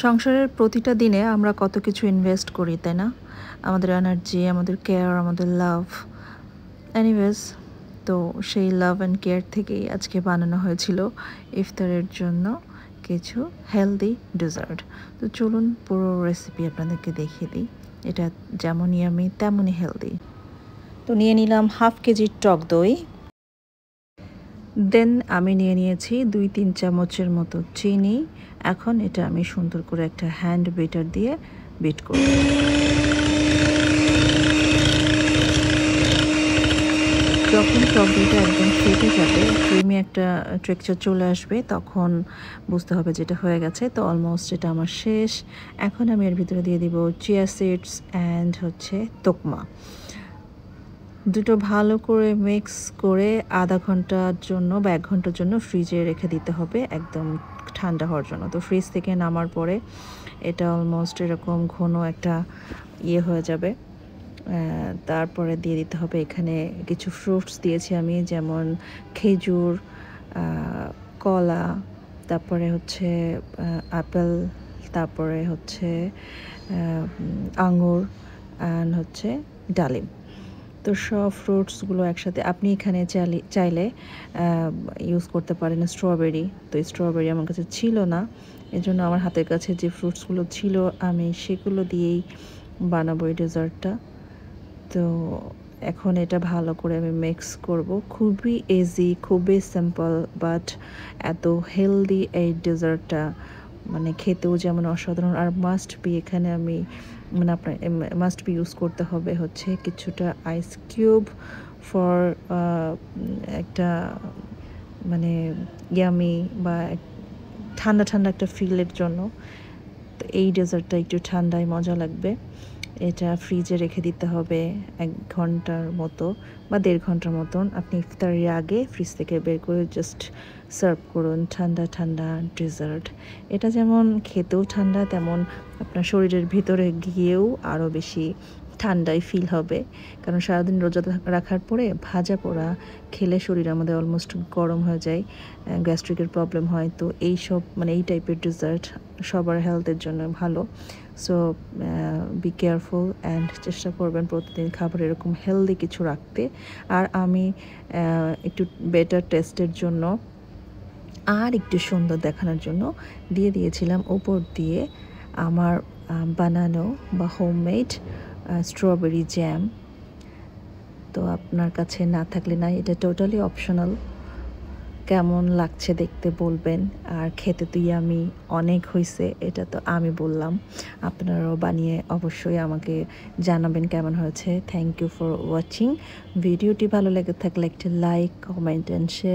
সংসারের প্রতিটা দিনে আমরা কত কিছু ইনভেস্ট করি, তাই না? আমাদের এনার্জি, আমাদের কেয়ার, আমাদের লাভ। এনিওয়েজ, তো সেই লাভ অ্যান্ড কেয়ার থেকেই আজকে বানানো হয়েছিল ইফতারের জন্য কিছু হেলদি ডেজার্ট। তো চলুন পুরো রেসিপি আপনাদেরকে দেখিয়ে দিই। এটা যেমনই আমি তেমনই হেলদি। তো নিয়ে নিলাম 1/2 কেজি টক দই। দেন আমি নিয়ে নিয়েছি 2-3 চামচের মতো চিনি। এখন এটা আমি সুন্দর করে একটা হ্যান্ড বিটার দিয়ে বিট করব। যখন টক দইটা একদম ফেটে যাবে, ক্রিমি একটা টেক্সচার চলে আসবে, তখন বুঝতে হবে যেটা হয়ে গেছে। তো অলমোস্ট এটা আমার শেষ। এখন আমি এর ভিতরে দিয়ে দিব চিয়া সিডস অ্যান্ড তোকমা। দুটো ভালো করে মিক্স করে আধা ঘন্টার জন্য বা 1 ঘন্টার জন্য ফ্রিজে রেখে দিতে হবে, একদম ঠান্ডা হওয়ার জন্য। তো ফ্রিজ থেকে নামার পরে এটা অলমোস্ট এরকম ঘন একটা হয়ে যাবে। তারপরে দিয়ে দিতে হবে এখানে কিছু ফ্রুটস দিয়েছি আমি, যেমন খেজুর, কলা, তারপরে আপেল, তারপরে আঙুর অ্যান্ড ডালিম। তো সব ফ্রুটসগুলো একসাথে আপনি এখানে চাইলে ইউজ করতে পারেন স্ট্রবেরি। তো স্ট্রবেরি আমার কাছে ছিল না, এজন্য আমার হাতের কাছে যে ফ্রুটসগুলো ছিল আমি সেগুলো দিয়েই বানাবো এই ডেজার্টটা। তো এখন এটা ভালো করে আমি মিক্স করব। খুবই ইজি, খুবই সিম্পল, বাট এত হেলদি এই ডেজার্টটা, মানে খেতেও যেমন অসাধারণ। আর মাস্ট বি এখানে আমি আপনার মাস্ট বি ইউজ করতে হবে কিছুটা আইস কিউব ফর একটা ইয়ামি বা ঠান্ডা ঠান্ডা একটা ফিলের জন্য। তো এই ডেজার্টটা একটু ঠান্ডায় মজা লাগবে। এটা ফ্রিজে রেখে দিতে হবে 1 ঘন্টার মতো বা 1.5 ঘন্টার মতন। আপনি ইফতারের আগে ফ্রিজ থেকে বের করে জাস্ট সার্ভ করুন ঠান্ডা ঠান্ডা ডেজার্ট। এটা যেমন খেতেও ঠান্ডা, তেমন আপনার শরীরের ভিতরে গিয়েও আরও বেশি ঠান্ডাই ফিল হবে। কারণ সারাদিন রোজা রাখার পরে ভাজা পোড়া খেলে শরীর আমাদের অলমোস্ট গরম হয়ে যায়, গ্যাস্ট্রিকের প্রবলেম হয়। তো এই টাইপের ডেজার্ট সবার হেলথের জন্য ভালো। সো বি কেয়ারফুল অ্যান্ড চেষ্টা করবেন প্রতিদিন খাবার এরকম হেলদি কিছু রাখতে। আর আমি একটু বেটার টেস্টের জন্য আর একটু সুন্দর দেখানোর জন্য দিয়ে দিয়েছিলাম উপর দিয়ে আমার বানানো বা হোমমেড স্ট্রবেরি জ্যাম। তো আপনার কাছে না থাকলে না, এটা টোটালি অপশনাল। কেমন লাগছে দেখতে বলবেন। আর খেতে তো আমি অনেক হয়েছে, এটা তো আমি বললাম, আপনারাও বানিয়ে অবশ্যই আমাকে জানাবেন কেমন হয়েছে। Thank you for watching. ভিডিওটি ভালো লেগে থাকলে একটা লাইক, কমেন্ট অ্যান্ড শেয়ার।